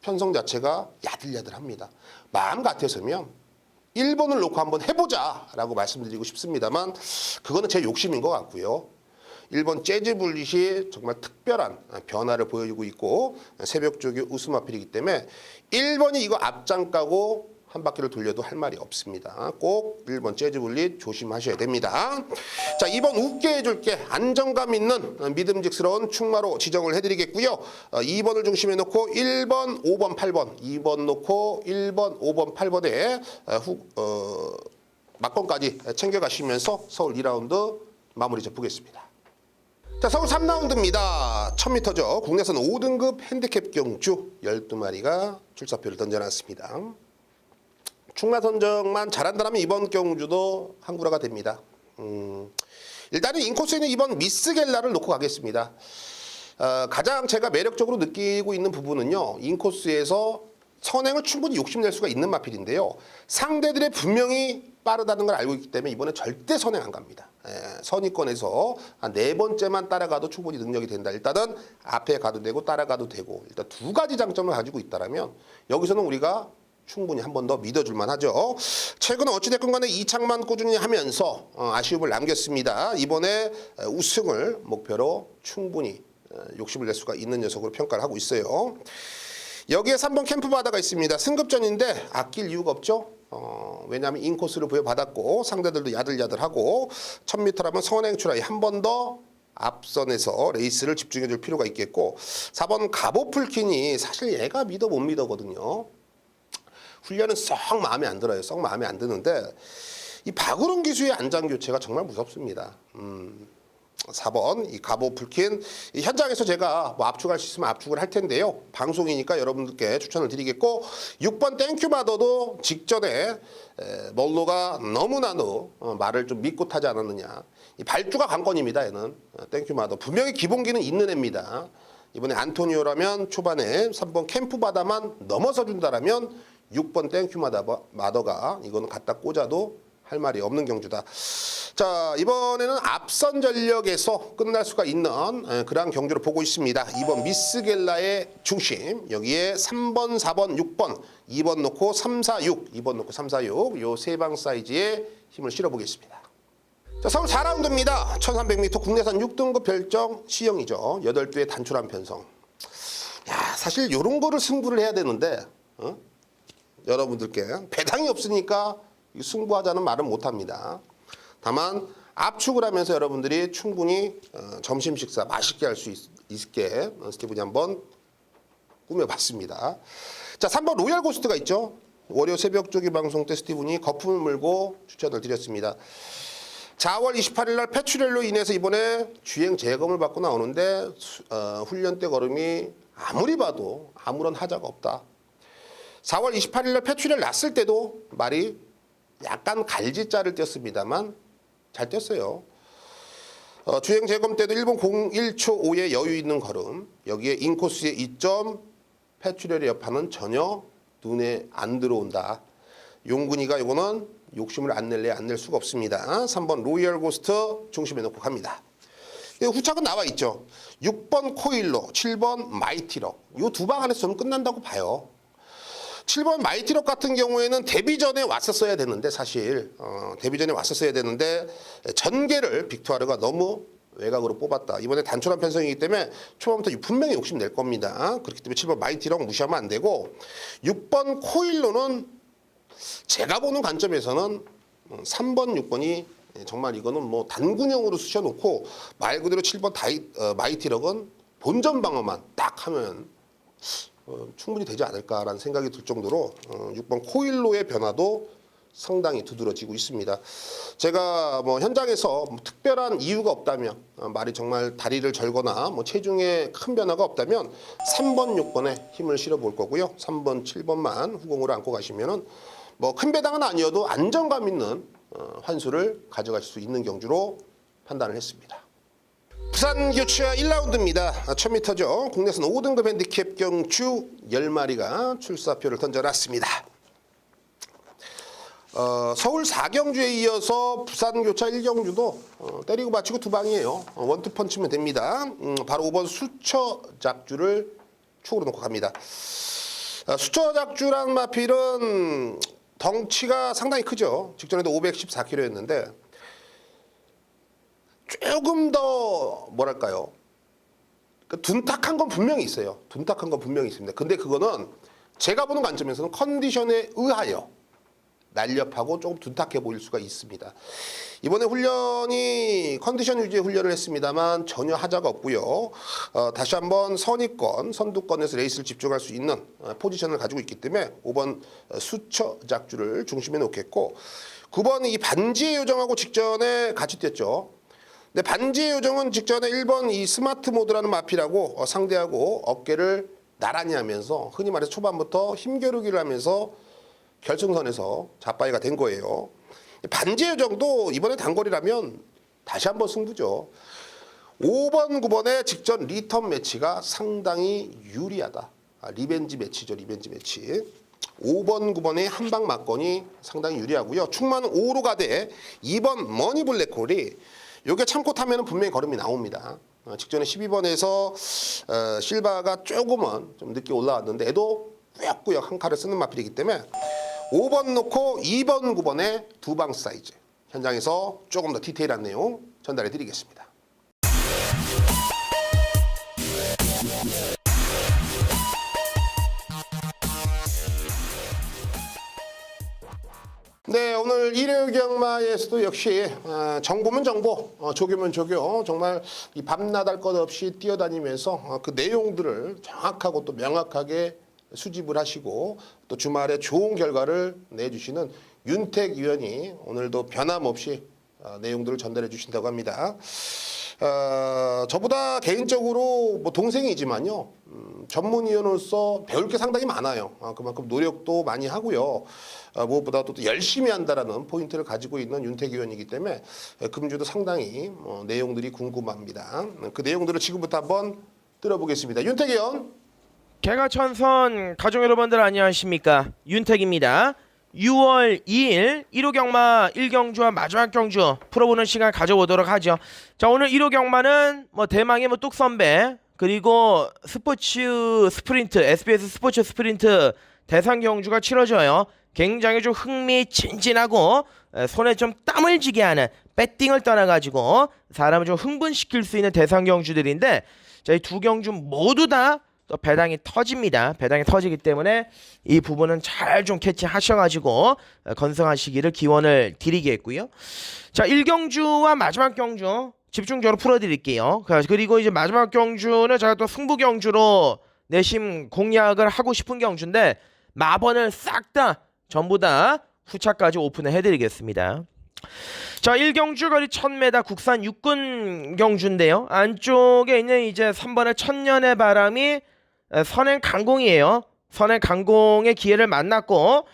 편성 자체가 야들야들합니다. 마음 같아서면 1번을 놓고 한번 해보자라고 말씀드리고 싶습니다만, 그거는 제 욕심인 것 같고요. 1번 재즈 불릿이 정말 특별한 변화를 보여주고 있고, 새벽 쪽이 웃음 아필이기 때문에 1번이 이거 앞장 까고 한 바퀴를 돌려도 할 말이 없습니다. 꼭 1번 재즈 불릿 조심하셔야 됩니다. 자, 2번 웃게 해줄게, 안정감 있는 믿음직스러운 충마로 지정을 해드리겠고요. 2번을 중심에 놓고 1번, 5번, 8번, 2번 놓고 1번, 5번, 8번에 막권까지 챙겨가시면서 서울 2라운드 마무리 잡보겠습니다. 자, 서울 3라운드입니다. 1000m죠. 국내선 5등급 핸디캡 경주 12마리가 출사표를 던져놨습니다. 충마 선정만 잘한다면 이번 경주도 한구라가 됩니다. 일단은 인코스에는 이번 미스겔라를 놓고 가겠습니다. 가장 제가 매력적으로 느끼고 있는 부분은요, 인코스에서 선행을 충분히 욕심낼 수가 있는 마필인데요. 상대들의 분명히 빠르다는 걸 알고 있기 때문에 이번에 절대 선행 안 갑니다. 선위권에서 한 4번째만 따라가도 충분히 능력이 된다. 일단은 앞에 가도 되고 따라가도 되고, 일단 두 가지 장점을 가지고 있다면 여기서는 우리가 충분히 한 번 더 믿어줄만 하죠. 최근 어찌됐건 간에 이창만 꾸준히 하면서 아쉬움을 남겼습니다. 이번에 우승을 목표로 충분히 욕심을 낼 수가 있는 녀석으로 평가를 하고 있어요. 여기에 3번 캠프바다가 있습니다. 승급전인데 아낄 이유가 없죠. 왜냐하면 인코스를 부여받았고 상대들도 야들야들하고 1000m라면 선행 추라이 한 번 더 앞선에서 레이스를 집중해줄 필요가 있겠고, 4번 가보풀킨이 사실 얘가 믿어 못 믿어거든요. 훈련은 썩 마음에 안 들어요. 썩 마음에 안 드는데 이 박우릉 기수의 안장 교체가 정말 무섭습니다. 4번 이 가보풀킨, 이 현장에서 제가 뭐 압축할 수 있으면 압축을 할 텐데요. 방송이니까 여러분들께 추천을 드리겠고, 6번 땡큐마더도 직전에 멀로가 너무나도 말을 좀 믿고 타지 않았느냐. 이 발주가 관건입니다. 얘는 땡큐마더 분명히 기본기는 있는 애입니다. 이번에 안토니오라면 초반에 3번 캠프바다만 넘어서 준다라면 6번 땡큐마더가 이거는 갖다 꽂아도 할 말이 없는 경주다. 자, 이번에는 앞선 전력에서 끝날 수가 있는 그러한 경주를 보고 있습니다. 2번 미스겔라의 중심, 여기에 3번, 4번, 6번, 2번 놓고 3, 4, 6, 2번 놓고 3, 4, 6, 요 세 방 사이즈에 힘을 실어보겠습니다. 자, 서울 4라운드입니다. 1300m 국내산 6등급 별정 시형이죠. 8두의 단출한 편성. 야, 사실 이런 거를 승부를 해야 되는데 여러분들께 배당이 없으니까 승부하자는 말은 못합니다. 다만 압축을 하면서 여러분들이 충분히 점심 식사 맛있게 할 수 있게 스티븐이 한번 꾸며봤습니다. 자, 3번 로얄 고스트가 있죠. 월요 새벽 조기 방송 때 스티븐이 거품을 물고 추천을 드렸습니다. 4월 28일 날 패츄렐로 인해서 이번에 주행 재검을 받고 나오는데 훈련 때 걸음이 아무리 봐도 아무런 하자가 없다. 4월 28일 날 패츄렐 났을 때도 말이 약간 갈지자를 띄었습니다만 잘 띄었어요. 주행 재검 때도 1분 01초 5의 여유 있는 걸음, 여기에 인코스의 2점, 패츄렐의 여파는 전혀 눈에 안 들어온다. 용근이가 이거는 욕심을 안 낼래 안 낼 수가 없습니다. 3번 로얄 고스트 중심에 놓고 갑니다. 후착은 나와 있죠. 6번 코일로, 7번 마이티럭. 이 두 방 안에서 저는 끝난다고 봐요. 7번 마이티럭 같은 경우에는 데뷔 전에 왔었어야 되는데, 사실 데뷔 전에 왔었어야 되는데 전개를 빅투아르가 너무 외곽으로 뽑았다. 이번에 단촐한 편성이기 때문에 초반부터 분명히 욕심 낼 겁니다. 그렇기 때문에 7번 마이티럭 무시하면 안 되고, 6번 코일로는 제가 보는 관점에서는 3번, 6번이 정말 이거는 뭐 단군형으로 쑤셔놓고 말 그대로 7번 마이티럭은 본전 방어만 딱 하면 충분히 되지 않을까라는 생각이 들 정도로 6번 코일로의 변화도 상당히 두드러지고 있습니다. 제가 뭐 현장에서 뭐 특별한 이유가 없다면, 말이 정말 다리를 절거나 뭐 체중에 큰 변화가 없다면 3번, 6번에 힘을 실어 볼 거고요. 3번, 7번만 후공으로 안고 가시면은 뭐 큰 배당은 아니어도 안정감 있는 환수를 가져가실 수 있는 경주로 판단을 했습니다. 부산 교치와 1라운드입니다. 1000m죠. 국내선 5등급 핸디캡 경주 10마리가 출사표를 던져놨습니다. 서울 4경주에 이어서 부산 교차 1경주도 때리고 맞히고 두 방이에요. 원투펀치면 됩니다. 바로 5번 수처작주를 축으로 놓고 갑니다. 수처작주란 마필은 덩치가 상당히 크죠. 직전에도 514kg였는데 조금 더 뭐랄까요? 둔탁한 건 분명히 있어요. 둔탁한 건 분명히 있습니다. 근데 그거는 제가 보는 관점에서는 컨디션에 의하여 날렵하고 조금 둔탁해 보일 수가 있습니다. 이번에 훈련이 컨디션 유지의 훈련을 했습니다만 전혀 하자가 없고요. 다시 한번 선입권, 선두권에서 레이스를 집중할 수 있는 포지션을 가지고 있기 때문에 5번 수처작주를 중심에 놓겠고 9번 이 반지의 요정하고 직전에 같이 뛰었죠. 근데 반지의 요정은 직전에 1번 이 스마트 모드라는 마필하고 상대하고 어깨를 나란히 하면서 흔히 말해서 초반부터 힘겨루기를 하면서 결승선에서 잡바이가 된 거예요. 반지의 요정도 이번에 단거리라면 다시 한번 승부죠. 5번, 9번의 직전 리턴 매치가 상당히 유리하다. 리벤지 매치죠. 리벤지 매치. 5번, 9번의 한방 맞건이 상당히 유리하고요. 충만 5로 가되 2번 머니블랙홀이 요게 참고 타면 분명히 걸음이 나옵니다. 직전에 12번에서 실바가 조금은 좀 늦게 올라왔는데 애도 꾸역꾸역 한 칼을 쓰는 마필이기 때문에 5번 놓고 2번, 9번의 두 방 사이즈 현장에서 조금 더 디테일한 내용 전달해 드리겠습니다. 네, 오늘 일요경마에서도 역시 정보면 정보, 조교면 조교, 정말 이 밤낮 할 것 없이 뛰어다니면서 그 내용들을 정확하고 또 명확하게 수집을 하시고 또 주말에 좋은 결과를 내주시는 윤택 위원이 오늘도 변함없이 내용들을 전달해 주신다고 합니다. 저보다 개인적으로 뭐 동생이지만요. 전문위원으로서 배울 게 상당히 많아요. 그만큼 노력도 많이 하고요. 무엇보다도 또 열심히 한다라는 포인트를 가지고 있는 윤택 위원이기 때문에 금주도 상당히 내용들이 궁금합니다. 그 내용들을 지금부터 한번 들어보겠습니다. 윤택 위원. 개가천선 가족 여러분들 안녕하십니까, 윤택입니다. 6월 2일 1호 경마 1경주와 마지막 경주 풀어보는 시간 가져보도록 하죠. 자, 오늘 1호 경마는 뭐 대망의 뭐 뚝선배 그리고 스포츠 스프린트 SBS 스포츠 스프린트 대상 경주가 치러져요. 굉장히 좀 흥미진진하고 손에 좀 땀을 쥐게 하는 배팅을 떠나가지고 사람을 좀 흥분시킬 수 있는 대상 경주들인데, 자, 이 두 경주 모두 다 또 배당이 터집니다. 배당이 터지기 때문에 이 부분은 잘 좀 캐치하셔가지고 건승하시기를 기원을 드리겠고요. 자, 1경주와 마지막 경주 집중적으로 풀어드릴게요. 그리고 이제 마지막 경주는 제가 또 승부 경주로 내심 공략을 하고 싶은 경주인데 마번을 싹 다 전부 다 후차까지 오픈을 해드리겠습니다. 자, 1경주 거리 1000m 국산 육군 경주인데요. 안쪽에 있는 이제 3번의 천년의 바람이 선행 강공이에요. 선행 강공의 기회를 만났고,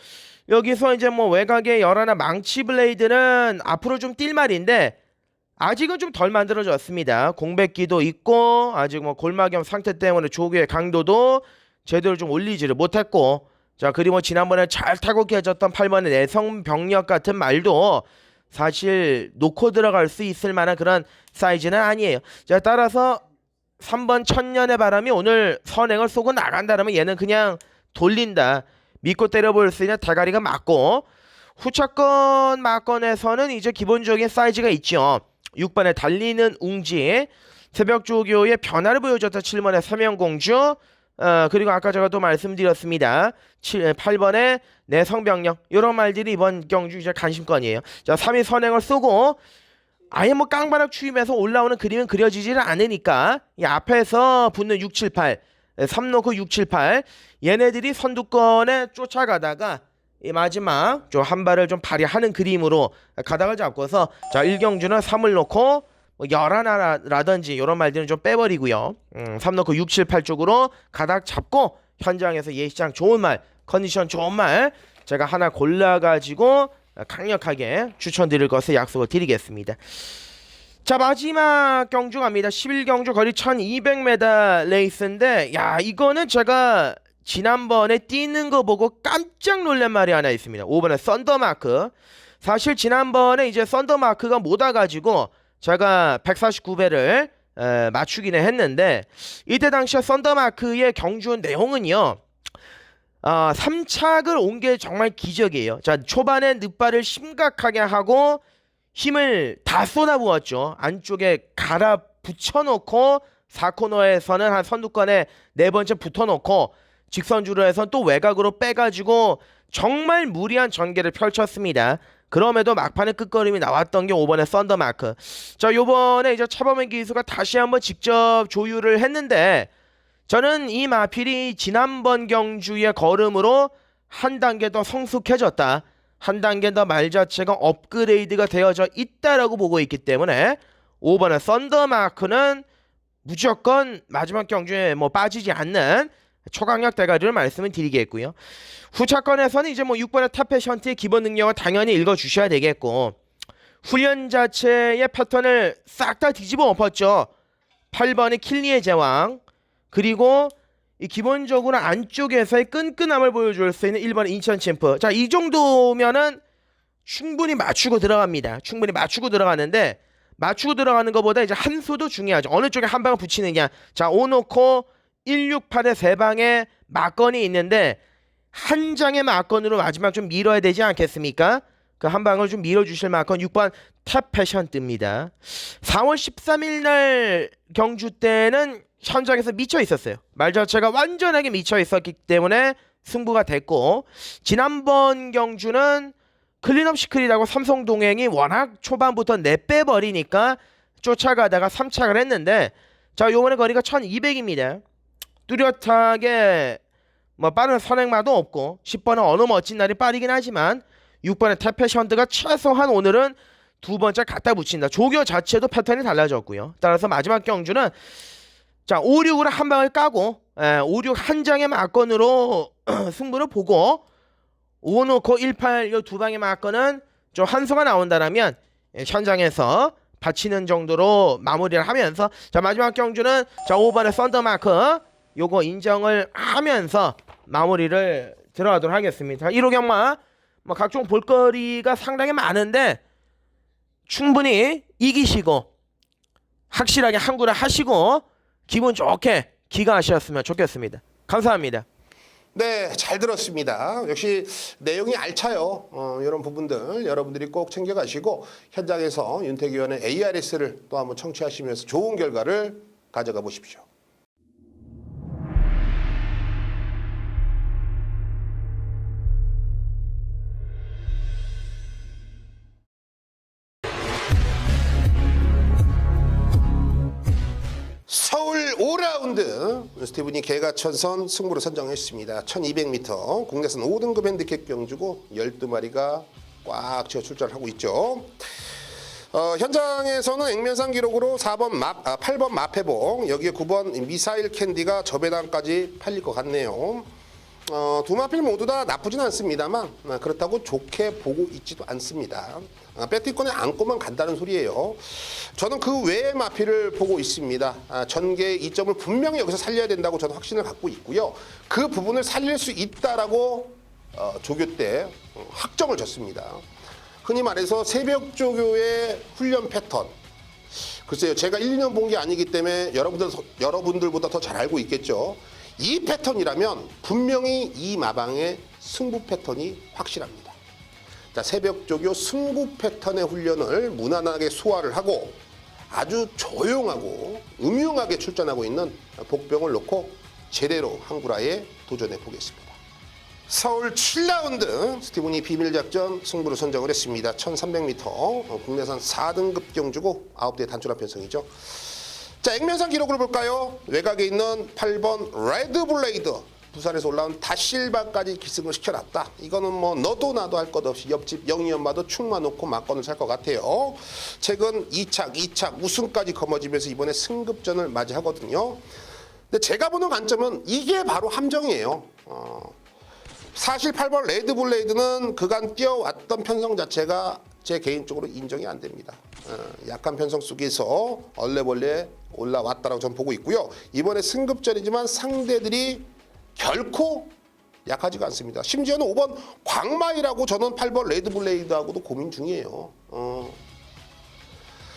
여기서 이제 뭐 외곽의 열하나 망치 블레이드는 앞으로 좀 뛸 말인데 아직은 좀 덜 만들어졌습니다. 공백기도 있고 아직 뭐 골마겸 상태 때문에 조교의 강도도 제대로 좀 올리지를 못했고, 자, 그리고 뭐 지난번에 잘 타고 깨졌던 8번의 내성병력 같은 말도 사실 놓고 들어갈 수 있을 만한 그런 사이즈는 아니에요. 자, 따라서 3번 천년의 바람이 오늘 선행을 쏘고 나간다면 얘는 그냥 돌린다, 믿고 때려볼 수 있는 대가리가 맞고, 후차권 막건에서는 이제 기본적인 사이즈가 있죠. 6번에 달리는 웅지, 새벽 조교의 변화를 보여줬던 7번의 서명공주, 그리고 아까 제가 또 말씀드렸습니다. 8번의 내성병력, 이런 말들이 이번 경주 이제 관심권이에요. 자, 3위 선행을 쏘고 아예 뭐 깡바락 추임해서 올라오는 그림은 그려지지를 않으니까 이 앞에서 붙는 6, 7, 8, 3 놓고 6, 7, 8 얘네들이 선두권에 쫓아가다가 이 마지막 좀 한 발을 좀 발휘하는 그림으로 가닥을 잡고서, 자, 1경주는 3을 놓고 뭐 열하나라든지 이런 말들은 좀 빼버리고요. 3 놓고 6, 7, 8 쪽으로 가닥 잡고 현장에서 예시장 좋은 말, 컨디션 좋은 말 제가 하나 골라가지고 강력하게 추천드릴 것을 약속을 드리겠습니다. 자, 마지막 경주 갑니다. 11경주 거리 1200m 레이스인데, 야, 이거는 제가 지난번에 뛰는 거 보고 깜짝 놀란 말이 하나 있습니다. 5번에 썬더마크. 사실 지난번에 이제 썬더마크가 못 와가지고 제가 149배를 맞추기는 했는데, 이때 당시에 썬더마크의 경주 내용은요, 3착을 온 게 정말 기적이에요. 자, 초반에 늑발을 심각하게 하고 힘을 다 쏟아부었죠. 안쪽에 갈아 붙여놓고 4코너에서는 한 선두권에 네 번째 붙어놓고 직선주로 해서 또 외곽으로 빼가지고 정말 무리한 전개를 펼쳤습니다. 그럼에도 막판에 끝걸음이 나왔던 게 5번의 썬더마크. 자, 요번에 이제 차범행 기수가 다시 한번 직접 조율을 했는데, 저는 이 마필이 지난번 경주의 걸음으로 한 단계 더 성숙해졌다, 한 단계 더 말 자체가 업그레이드가 되어져 있다라고 보고 있기 때문에 5번의 썬더마크는 무조건 마지막 경주에 뭐 빠지지 않는 초강력 대가리를 말씀을 드리겠고요. 후차권에서는 이제 뭐 6번의 타페션트의 기본 능력을 당연히 읽어주셔야 되겠고, 훈련 자체의 패턴을 싹 다 뒤집어 엎었죠. 8번의 킬리의 제왕, 그리고 이 기본적으로 안쪽에서의 끈끈함을 보여줄 수 있는 1번의 인천 챔프. 자, 이 정도면은 충분히 맞추고 들어갑니다. 충분히 맞추고 들어가는데, 맞추고 들어가는 것보다 이제 한 수도 중요하죠. 어느 쪽에 한 방을 붙이느냐. 자, 오놓고 168에 세 방에 막건이 있는데 한 장의 막건으로 마지막 좀 밀어야 되지 않겠습니까? 그 한 방을 좀 밀어주실 막건 6번 탑 패션 뜹니다. 4월 13일 날 경주 때는 현장에서 미쳐 있었어요. 말 자체가 완전하게 미쳐 있었기 때문에 승부가 됐고, 지난번 경주는 클린업 시크릿하고 삼성동행이 워낙 초반부터 내빼버리니까 쫓아가다가 3착을 했는데, 자, 요번에 거리가 1200입니다. 뚜렷하게 뭐 빠른 선행마도 없고 10번은 어느 멋진 날이 빠르긴 하지만 6번의 태페션드가 최소한 오늘은 두 번째 갖다 붙인다. 조교 자체도 패턴이 달라졌고요. 따라서 마지막 경주는 자, 5, 6으로 한 방을 까고 5, 6 한 장의 막건으로 승부를 보고 5 놓고 1, 8 요 두 방의 막건은 좀 한 수가 나온다라면 현장에서 받치는 정도로 마무리를 하면서, 자, 마지막 경주는 자, 5번의 썬더마크 요거 인정을 하면서 마무리를 들어가도록 하겠습니다. 1호 경마 뭐 각종 볼거리가 상당히 많은데 충분히 이기시고 확실하게 항구를 하시고 기분 좋게 귀가하셨으면 좋겠습니다. 감사합니다. 네, 잘 들었습니다. 역시 내용이 알차요. 이런 부분들 여러분들이 꼭 챙겨가시고 현장에서 윤택 의원의 ARS를 또 한번 청취하시면서 좋은 결과를 가져가 보십시오. 서울 5라운드 스티븐이 개가천선 승부로 선정했습니다. 1200m 국내선 5등급 핸디캡 경주고 12마리가 꽉 채워 출전을 하고 있죠. 현장에서는 액면상 기록으로 8번 마페봉, 여기에 9번 미사일 캔디가 저배당까지 팔릴 것 같네요. 두 마필 모두 다 나쁘진 않습니다만 그렇다고 좋게 보고 있지도 않습니다. 배팅권에 안고만 간다는 소리예요. 저는 그 외의 마필을 보고 있습니다. 전개의 이점을 분명히 여기서 살려야 된다고 저는 확신을 갖고 있고요. 그 부분을 살릴 수 있다라고 조교 때 확정을 줬습니다. 흔히 말해서 새벽 조교의 훈련 패턴. 글쎄요, 제가 1, 2년 본 게 아니기 때문에 여러분들보다 더 잘 알고 있겠죠. 이 패턴이라면 분명히 이 마방의 승부 패턴이 확실합니다. 자, 새벽 조교 승부 패턴의 훈련을 무난하게 소화를 하고 아주 조용하고 음흉하게 출전하고 있는 복병을 놓고 제대로 항구라에 도전해 보겠습니다. 서울 7라운드 스티븐이 비밀작전 승부를 선정을 했습니다. 1300m 국내산 4등급 경주고 9대 단촐한 편성이죠. 자, 액면상 기록을 볼까요? 외곽에 있는 8번 레드블레이드, 부산에서 올라온 다실바까지 기승을 시켜놨다. 이거는 뭐 너도 나도 할 것 없이 옆집 영희 엄마도 축만 놓고 막건을 살 것 같아요. 최근 2착 우승까지 거머쥐면서 이번에 승급전을 맞이하거든요. 근데 제가 보는 관점은 이게 바로 함정이에요. 사실 8번 레드블레이드는 그간 뛰어왔던 편성 자체가 제 개인적으로 인정이 안 됩니다. 약한 편성 속에서 얼레벌레 올라왔다라고 저는 보고 있고요. 이번에 승급전이지만 상대들이 결코 약하지가 않습니다. 심지어는 5번 광마이라고 저는 8번 레드블레이드하고도 고민 중이에요.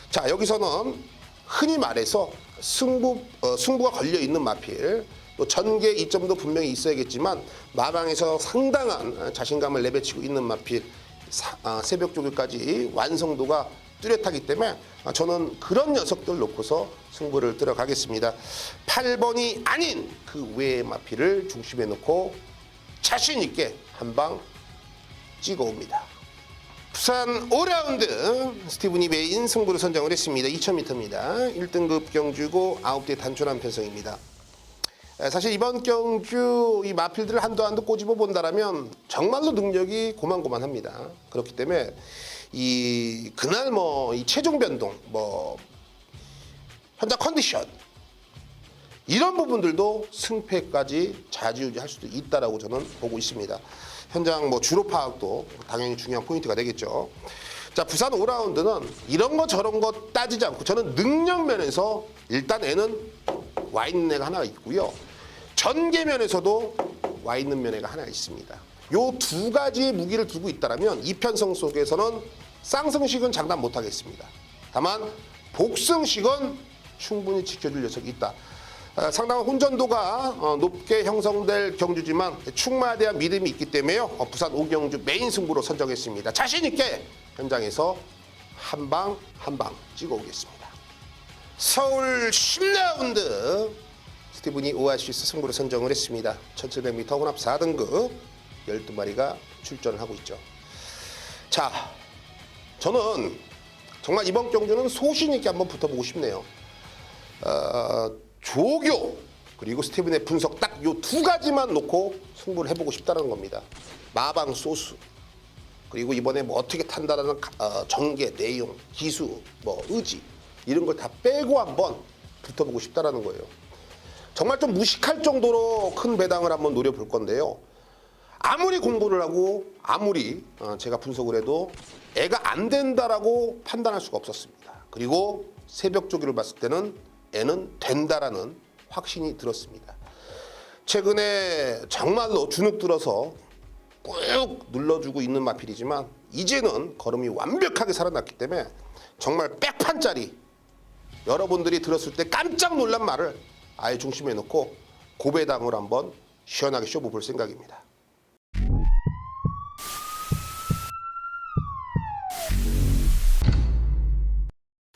자, 여기서는 흔히 말해서 승부가 걸려있는 마필, 또 전개 이점도 분명히 있어야겠지만 마방에서 상당한 자신감을 내비치고 있는 마필, 새벽 조교까지 완성도가 뚜렷하기 때문에 저는 그런 녀석들 놓고서 승부를 들어가겠습니다. 8번이 아닌 그 외의 마필을 중심에 놓고 자신 있게 한 방 찍어옵니다. 부산 5라운드 스티븐이 메인 승부를 선정을 했습니다. 2000m입니다. 1등급 경주고 9대 단촐한 편성입니다. 사실 이번 경주 이 마필들을 한도 한도 꼬집어 본다라면 정말로 능력이 고만고만합니다. 그렇기 때문에 그날 이 체중 변동, 현장 컨디션 이런 부분들도 승패까지 좌지우지할 수도 있다라고 저는 보고 있습니다. 현장 주로 파악도 당연히 중요한 포인트가 되겠죠. 자, 부산 5라운드는 이런 거 저런 거 따지지 않고 저는 능력 면에서 일단 애는 와 있는 애가 하나 있고요. 전개 면에서도 와 있는 면애가 하나 있습니다. 요 두 가지의 무기를 두고 있다라면 이 편성 속에서는 쌍승식은 장담 못 하겠습니다. 다만 복승식은 충분히 지켜줄 녀석이 있다. 상당한 혼전도가 높게 형성될 경주지만 충마에 대한 믿음이 있기 때문에요. 부산 5경주 메인 승부로 선정했습니다. 자신 있게 현장에서 한 방 한 방 찍어오겠습니다. 서울 10라운드 스티븐이 오아시스 승부를 선정을 했습니다. 1700m 혼합 4등급 12마리가 출전을 하고 있죠. 자, 저는 정말 이번 경주는 소신 있게 한번 붙어보고 싶네요. 조교 그리고 스티븐의 분석 딱 요 두 가지만 놓고 승부를 해보고 싶다는 겁니다. 마방 소수 그리고 이번에 어떻게 탄다라는 전개 내용 기수 의지 이런 걸 다 빼고 한번 붙어보고 싶다라는 거예요. 정말 좀 무식할 정도로 큰 배당을 한번 노려볼 건데요. 아무리 공부를 하고 아무리 제가 분석을 해도 애가 안 된다라고 판단할 수가 없었습니다. 그리고 새벽 조기를 봤을 때는 애는 된다라는 확신이 들었습니다. 최근에 정말로 주눅 들어서 꾹 눌러주고 있는 마필이지만 이제는 걸음이 완벽하게 살아났기 때문에 정말 백판짜리 여러분들이 들었을 때 깜짝 놀란 말을 아예 중심에 놓고 고배당을 한번 시원하게 쇼부볼 생각입니다.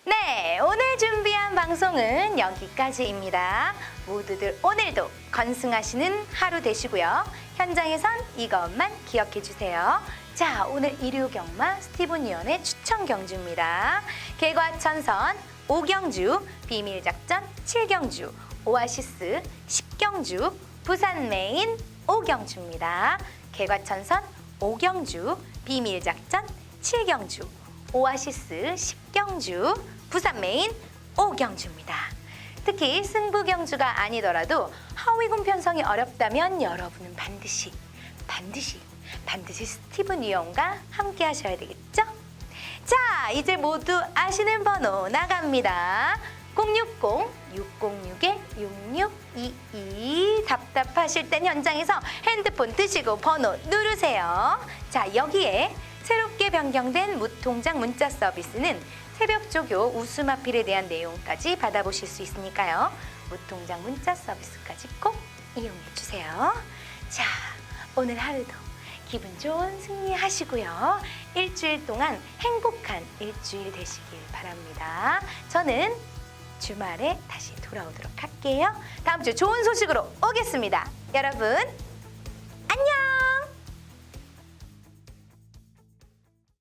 네, 오늘 준비한 방송은 여기까지입니다. 모두들 오늘도 건승하시는 하루 되시고요. 현장에선 이것만 기억해 주세요. 자, 오늘 일요경마 스티븐 위원의 추천 경주입니다. 개과천선 5경주, 비밀작전 7경주, 오아시스 10경주, 부산 메인 5경주입니다. 개과천선 5경주, 비밀작전 7경주, 오아시스 10경주, 부산 메인 5경주입니다. 특히 승부 경주가 아니더라도 하위군 편성이 어렵다면 여러분은 반드시 스티븐 위원과 함께 하셔야 되겠죠? 자, 이제 모두 아시는 번호 나갑니다. 060-606-6622 답답하실 땐 현장에서 핸드폰 드시고 번호 누르세요. 자, 여기에 새롭게 변경된 무통장 문자 서비스는 새벽 조교 우수마필에 대한 내용까지 받아보실 수 있으니까요. 무통장 문자 서비스까지 꼭 이용해 주세요. 자, 오늘 하루도 기분 좋은 승리하시고요. 일주일 동안 행복한 일주일 되시길 바랍니다. 저는 주말에 다시 돌아오도록 할게요. 다음 주 좋은 소식으로 오겠습니다. 여러분,